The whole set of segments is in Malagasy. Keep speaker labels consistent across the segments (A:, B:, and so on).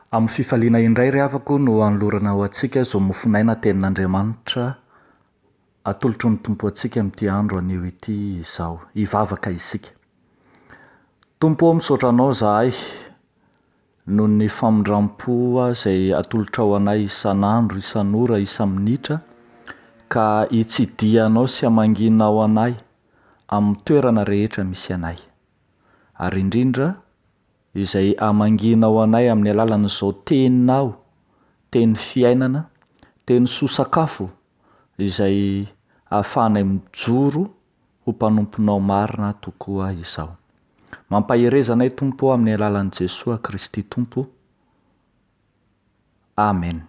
A: Amin'ny fifaliana indray ry havako no anolorana ho antsika izao mofinaina tenin'Andriamanitra atolotry ny Tompo antsika amin'ity andro anio ity izao, hivavaka isika. Tompo misaotra anao izahay noho ny famindram-po izay atolotra ho anay isan'andro, isan'ora, isa-minitra, ka hitsidihanao sy hamangina ao anay amin'ny toerana rehetra misy anay. Ary indrindra izay hamangina ao anay amin'ny alalan'izao teninao, teny fiainana, teny soa-sakafo izay ahafahanay mijoro ho mpanomponao marina tokoa izao. Mampaherezanay Tompo amin'ny alalan'i Jesosy Kristy Tompo. Amen.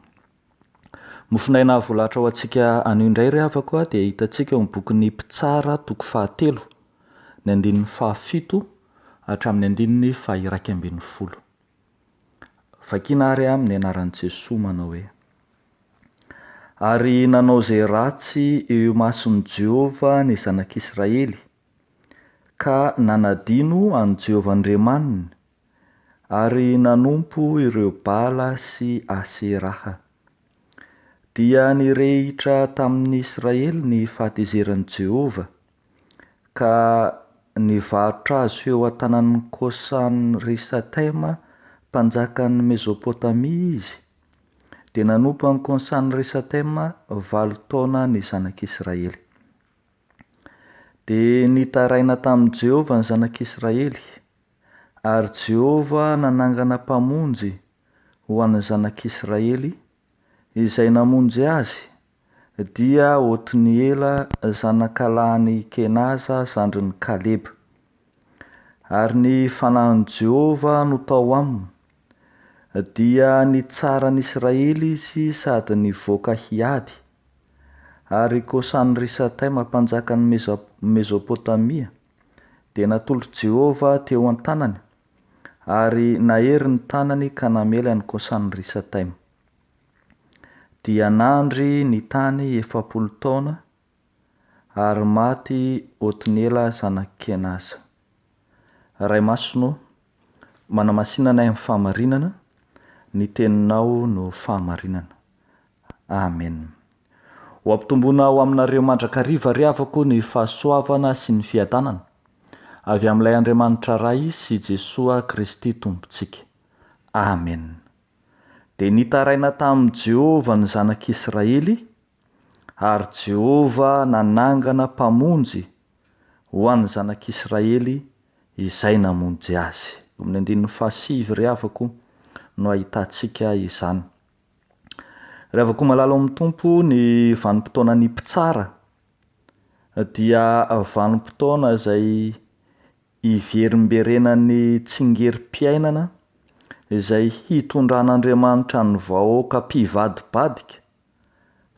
A: Mofinaina voalatra ho antsika anio indray ry havako dia hitantsika eo amin'ny bokin'ny Mpitsara toko 7, ny 7 hatramin'ny 20. Vakiana ary amin'ny anaran'i Jesosy manao hoe: ary nanao izay ratsy eo mason'i Jehova ny zanak'Israely, ka nanadino an Jehova Andriamaniny, ary nanompo ireo Bala sy Aseraha. Dia nirehitra tamin'ny Israely ny fahatezeran'i Jehova, ka nivarotra azy eo an-tanan'ny Kôsan-Risataima, mpanjakan'ny Mesopotamia izy. Dia nanompo an'i Kôsan-Risataima 8 taona ny zanak'Israely. Dia nitaraina tamin'i Jehova ny zanak'Israely, ary Jehova nanangana mpamonjy ho an'ny zanak'Israely, izay namonjy azy dia Otniela zanakalahiny Kenaza zandrin'ny Kaleba. Ary ny fanahin'i Jehova no tao aminy, dia nitsaran'Israely izy sady nivoaka hiady. Ary Kôsan-Risataima mpanjakan'ny Mesopotamia dia natolotra Jehova teo an-tanany, ary nahery ny tanany ka namely an'i Kôsan-Risataima. Dia nandry ny tany 70 taona, ary maty Otniela zanaky Kenaza. Ray Masino, manamasinana amin'ny fahamarinana, ny teninao no fahamarinana. Amen. Ho ampitomboina ao aminareo mandrakariva ry havako ny fahasoavana sy ny fiadanana avy amin'ilay Andriamanitra ray sy Jesosy Kristy Tompontsika. Amen. Dia nitaraina tamin'i Jehova ny zanak'Israely, ary Jehova nanangana mpamonjy ho an'ny zanak'Israely izay namonjy azy. Amin'ny 7 ry havako no ahitantsika izany. Ry havako malalo amin'ny Tompo, ny vanim-potoanan'ny Mpitsara dia vanim-potoana izay iverimberenan'ny tsingerim-piainana izay hitondran'Andriamanitra ny vahoaka mpivadibadika,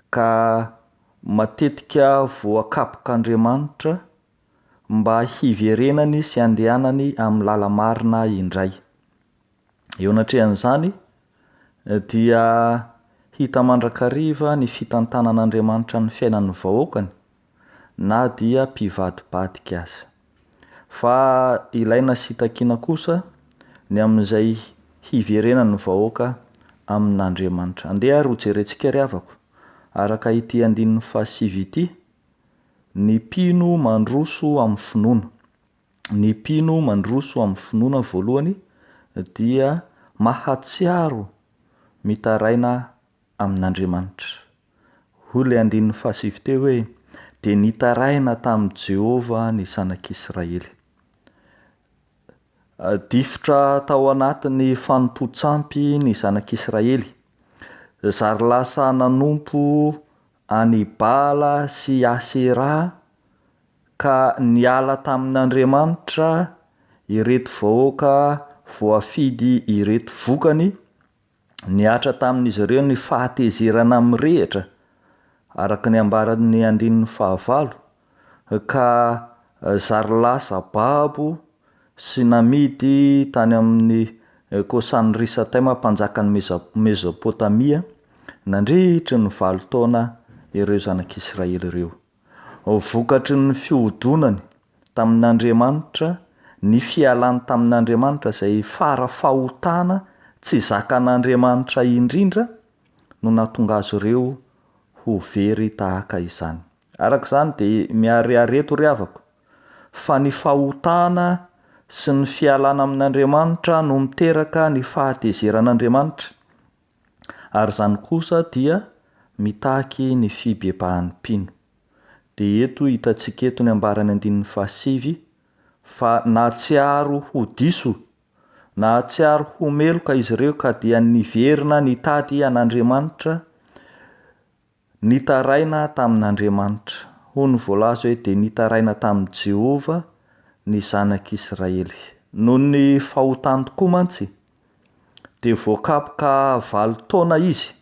A: ka matetika voakapok'Andriamanitra mba hiverenany sy handehanany amin'ny lala marina indray. Eo anatrehan'izany dia hita mandrakariva ny fitantanan'Andriamanitra ny fiainan'ny vahoakany, na dia mpivadibadika aza. Fa ilaina sy takiana kosa ny amin'izay hiverenan'ny vahoaka amin'Andriamanitra. Andeha ary ho jerentsika ry havako, araka ity 7 ity: ny mpino mandroso amin'ny finoana. Ny mpino mandroso amin'ny finoana voalohany dia mahatsiaro mitaraina amin'Andriamanitra. Hoy ilay 7 teo hoe: dia nitaraina tamin'i Jehova ny zanak'Israely. Difotra tao anatin'ny fanontotsampy ny zanak'Israely, zary lasa nanompo any Bala sy Asera, ka niala tamin'Andriamanitra ireto vahoaka voafidy ireto vokany, niatra tamin'izy ireo ny fahatezerana mirehitra araka ny ambaran'ny 9, ka zary lasa babo sy namidy tany amin'ny Kôsan-Risataima mpanjakan'ny Mesopotamia nandritry ny 9 taona ireo zanak'Israely ireo. Vokatry ny fihodonany tamin'Andriamanitra, ny fialany tamin'Andriamanitra izay farafahotana tsy zakan'Andriamanitra indrindra no nahatonga azy ireo ho very tahaka izany. Arak'izany dia miariareto ry havako fa ny fahotana sy ny fialana amin'Andriamanitra no miteraka ny fahatezeran'Andriamanitra, ary izany kosa dia mitaky ny fibebahan'ny mpino. Dia eto hitantsika eto ny ambarany 5 fa nahatsiaro ho diso nahatsiaro ho meloka izy ireo ka dia niverina nitady an'Andriamanitra, nitaraina tamin'Andriamanitra. Hoy ny voalaza hoe dia nitaraina tamin'i Jehova ny zanak'Israely. Noho ny fahotany tokoa mantsy dia voakapoka 8 taona izy,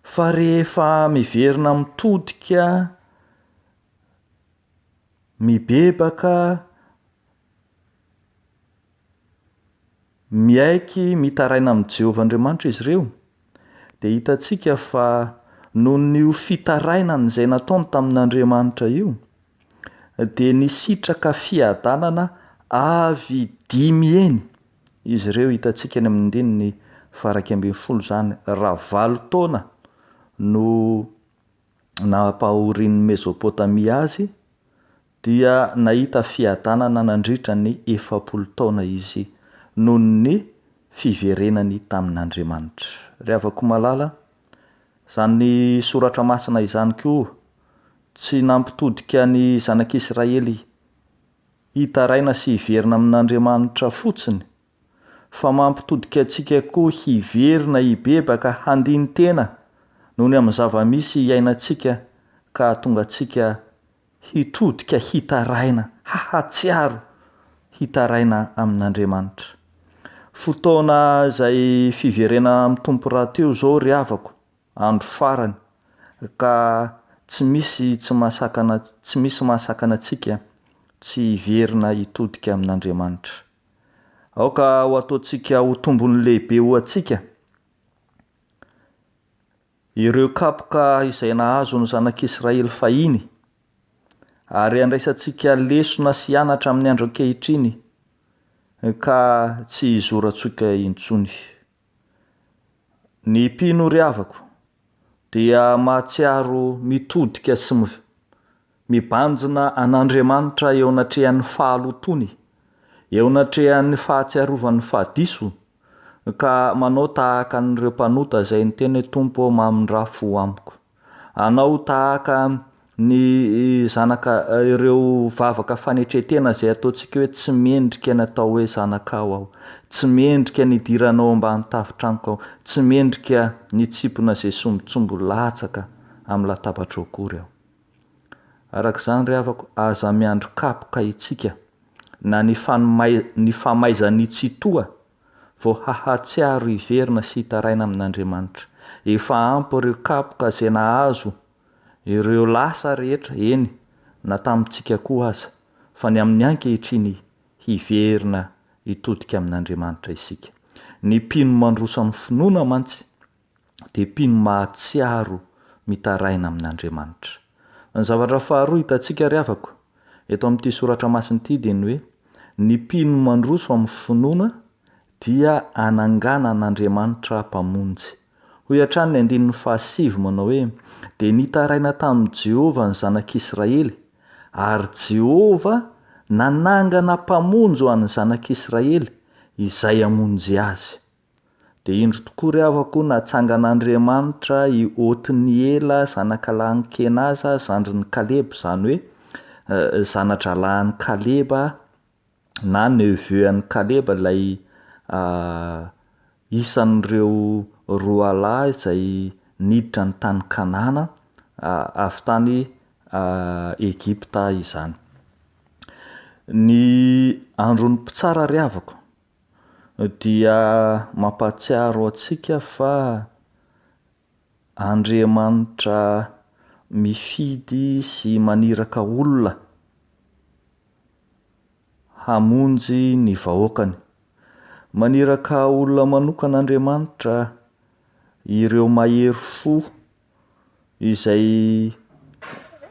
A: fa rehefa miverina mitodika mibebaka miaiky mitaraina amin'ny Jehova Andriamanitra izy ireo, dia hitantsika fa noho ny fitarainana izay nataony tamin'Andriamanitra io dia nisitraka fiadanana avy 5 eny izy ireo. Hitantsika ny amin'ny 1:20 zany, raha 8 taona no nampahorian'ny Mesopotamia azy dia nahita fiadanana nandritra ny 70 taona izy noho ny fiverenany tamin'Andriamanitra. Ry havako malala, izany soratra masina izany koa tsy nampitodika ny zanak'Israely hitaraina sy hiverina amin'Andriamanitra fotsiny, fa mampitodika antsika koa hiverina hibebaka handiny tena noho ny amin'ny zava-misy iainantsika, ka tonga antsika hitodika hitaraina, hahatsiaro hitaraina amin'Andriamanitra. Fotoana izay fiverena mitompo raha teo zao ry havako, andro farany, ka tsy misy mahasakana antsika tsy hiverina hitodika amin'Andriamanitra. Aoka ho ataontsika ho tombony lehibe ho antsika ireo kapoka izay nahazo ny zanak'Israely fahiny, ary andraisantsika lesona sy anatra amin'ny andro ankehitriny, ka tsy hizorantsika intsony. Ny mpino ry havako dia mahatsiaro mitodika sy mibanjina an'Andriamanitra eo anatrehan'ny fahalotony, eo anatrehan'ny fahatsiarovany fahadiso, ka manao tahaka an'ireo mpanota izay niteny hoe Tompo mamindrafo amiko. Anao tahaka ny ireo vavaka fanetretena izay ataontsika hoe tsy mendrika ny atao hoe zanakao aho, tsy mendrika ny idiranao ambany tafitranoko aho, tsy mendrika ny tsipona izay sombotsombo latsaka amin'ny latabatra akory aho. Arak'izany ry havako, aza miandro kapoka itsika na ny famaizany tsitoa vao hahatsiaro hiverina sy hitaraina amin'Andriamanitra. Efa ampy ireo kapoka izay nahazo ireo lasa rehetra, eny na tamintsika koa aza, fa ny amin'ny ankehitriny hiverina hitodika amin'Andriamanitra isika. Ny mpino mandroso amin'ny finoana mantsy dia mpino mahatsiaro mitaraina amin'Andriamanitra. Ny zavatra faharoa hitantsika ry havako eto amin'ity soratra masina ity dia ny hoe ny mpino mandroso amin'ny finoana dia anangana an'Andriamanitra mpamonjy. Hoy hatrany ny 7 manao hoe dia nitaraina tamin'i Jehova ny zanak'Israely, ary Jehova nanangana mpamonjy ho an'ny zanak'Israely izay hamonjy azy. Dia indro tokoa ry havako natsangan'Andriamanitra i Otiniela zanak'alahin'i Kenaza zandrin'ny Kaleba, izany hoe zanadralahin'i Kaleba na neveu an'i Kaleba, ilay isan'ireo roalahy izay niditra ny tany Kanana avy tany Egipta izany. Ny andron'ny mpitsara ry havako dia mampahatsiaro antsika fa Andriamanitra mifidy sy maniraka olona hamonjy ny vahoakany. Maniraka olona manokan'Andriamanitra, ireo mahery fo izay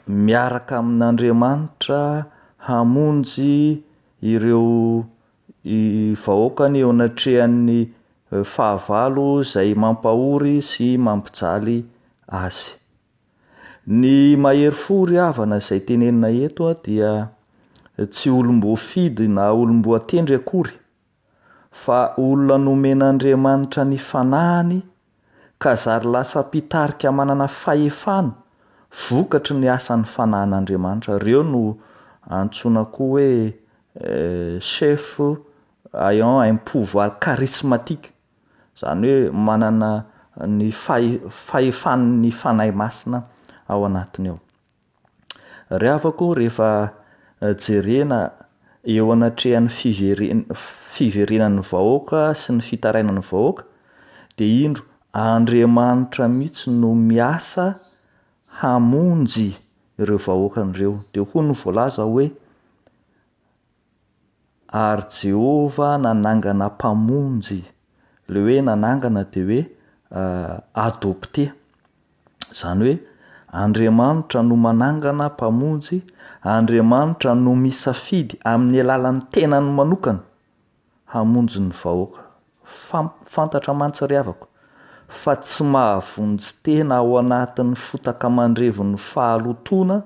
A: miaraka amin'Andriamanitra hamonjy ireo vahoakany eo anatrehan'ny fahavalo izay mampahory sy mampijaly azy. Ny mahery fo ry havana izay tenenina eto dia tsy olom-boafidy na olom-boatendry akory, fa olona nomen'Andriamanitra ny fanahiny ka zary lasa mpitarika manana fahefana vokatry ny asan'ny fanahin'Andriamanitra. Reo no antsoina koa hoe chef ayant un pouvoir charismatique, zany hoe manana ny fahefan'ny fanahy masina ao anatiny ao. Ry havako, rehefa jerena eo anatrehan'ny fiverenan'ny vahoaka sy ny fitarainan'ny vahoaka, dia indro Andriamanitra mihitsy no miasa hamonjy ireo vahoakan'ireo. Dia hoy ny voalaza hoe ary Jehova nanangana mpamonjy. Le hoe nanangana dia hoe adopté, zany hoe Andriamanitra no manangana mpamonjy, Andriamanitra no misafidy amin'ny alalan'ny tenany manokana hamonjy ny vahoaka. Fantatra mantsy ry havako fa tsy mahavonjy tena ao anatin'ny fotaka mandrevon'ny fahalotoana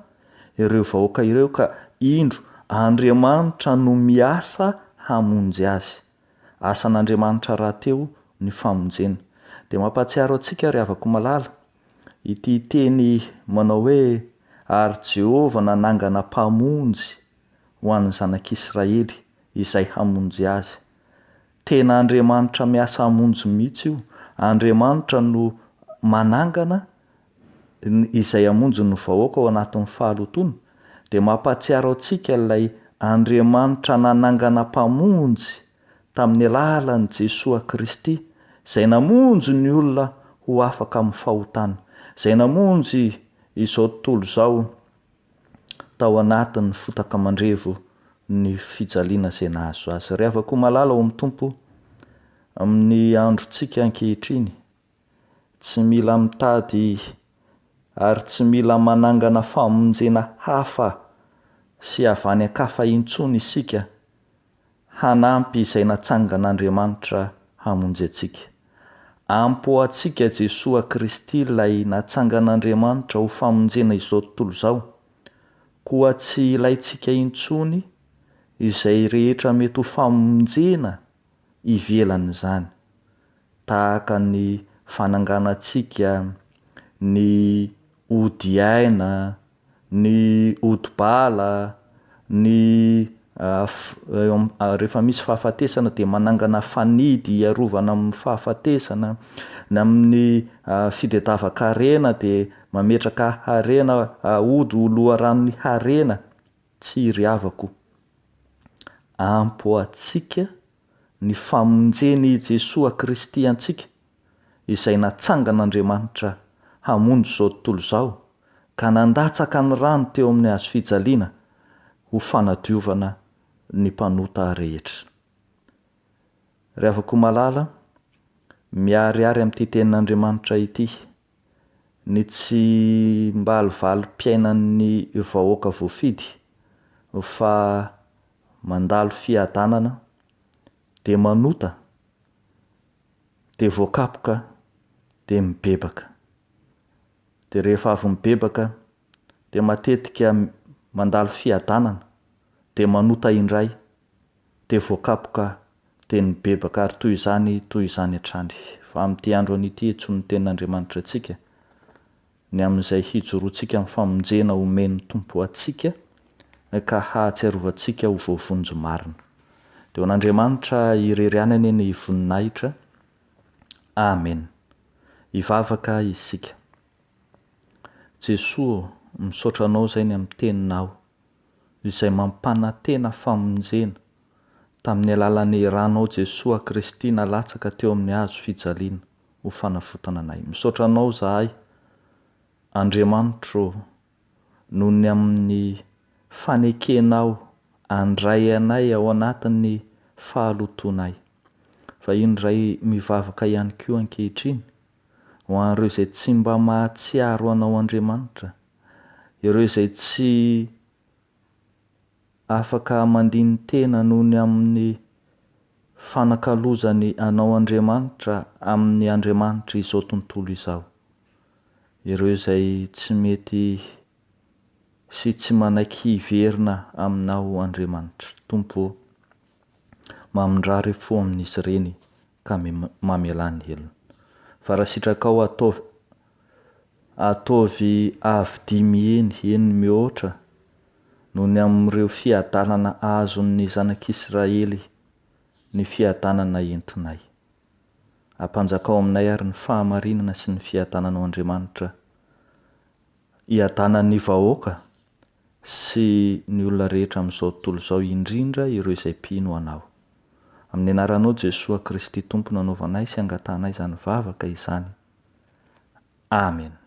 A: ireo vahoaka ireo, ka indro Andriamanitra no miasa hamonjy azy. Asan'Andriamanitra rahateo ny famonjena. Dia mampahatsiaro antsika ry havako malala ity teny manao hoe ary Jehova nanangana mpamonjy ho an'ny zanak'Israely izay hamonjy azy. Tena Andriamanitra miasa hamonjy mihitsy io. Andriamanitra no manangana izay hamonjy ny vahoaka ao anatin'ny fahalotoana. Dia mampahatsiaro antsika ilay Andriamanitra nanangana mpamonjy tamin'ny alalan'i Jesosy Kristy, izay namonjy ny olona ho afaka amin'ny fahotana, izay namonjy izao tontolo izao tao anatin'ny fotaka mandrevo ny fijaliana izay nahazo azy. Ry havako malala ao amin'ny Tompo, amin'ny androntsika ankehitriny, tsy mila mitady ary tsy mila manangana famonjena hafa sy avy any ankafa intsony isika hanampy izay natsangan'Andriamanitra hamonjy antsika. Ampy ho antsika Jesosy Kristy ilay natsangan'Andriamanitra ho famonjena izao tontolo izao, koa tsy ilaintsika intsony izay rehetra mety ho famonjena ivelan'izany, tahaka ny fananganantsika ny ody aina, ny odi-bala, ny rehefa misy fahafatesana dia manangana fanidy iarovana amin'ny fahafatesana, na amin'ny fitadiavan-karena dia mametraka harena ody ho loharanon'ny harena. Tsy ry havako, ampy ho antsika ny famonjeny Jesosy Kristy antsika izay natsangan'Andriamanitra hamonjy izao tontolo izao, ka nandatsaka ny rano teo amin'ny hazo fijaliana ho fanadiovana ny mpanota rehetra. Ry havako malala, miharihary amin'ity tenin'Andriamanitra ity, ny tsy mba halivalim-piainan'ny vahoaka voafidy, fa mandalo fiadanana, dia manota, dia voakapoka, dia mibebaka. Dia rehefa avy mibebaka dia matetika mandalo fiadanana, dia manota indray, dia voakapoka, dia mibebaka, ary toy izany hatrany. Fa amin'ity andro an'ity entsoin'ny tenin'Andriamanitra antsika, ny amin'izay hijoroantsika amin'ny famonjena omen'ny Tompo antsika ka hahatsiarovantsika ho voavonjy marina. Dia ho an'Andriamanitra irerianany ny voninahitra. Amen. Hivavaka isika. Jesosy, misaotra anao izay ny amin'ny teninao izay mampanantena famonjena tamin'ny alalan'ny ranao Jesosy Kristy nalatsaka teo amin'ny hazo fijaliana ho fanafotana anay. Misaotra anao zahay, Andriamanitra, noho ny amin'ny fanekenao andray anay ao anatin'ny fahalotoanay. Fa indray mivavaka ihany koa ankehitriny ho an'ireo izay tsy mba mahatsiaro anao Andriamanitra, ireo izay tsy afaka mandiny tena noho ny amin'ny fanakalozany anao Andriamanitra amin'ny Andriamanitra izao tontolo izao. Ireo izay tsy mety sy tsy manaiky hiverina aminao Andriamanitra. Tompo, mamindrary fo amin'izy ireny ka mamelany helina. Fa raha sitrakao ataovy avidimy eny mihoatra noho ny amin'ireo fiadanana azon'ny zanak'Israely ny fiadanana entinay. Ampanjakao aminay ary ny fahamarinana sy ny fiadananao Andriamanitra, hiadanan'ny vahoaka sy ny olona rehetra amin'izao tontolo izao, indrindra ireo izay mpino anao. Amin'ny anaranao Jesoa Kristy Tompo nanaovanay sy angatanay izany vavaka izany. Amen.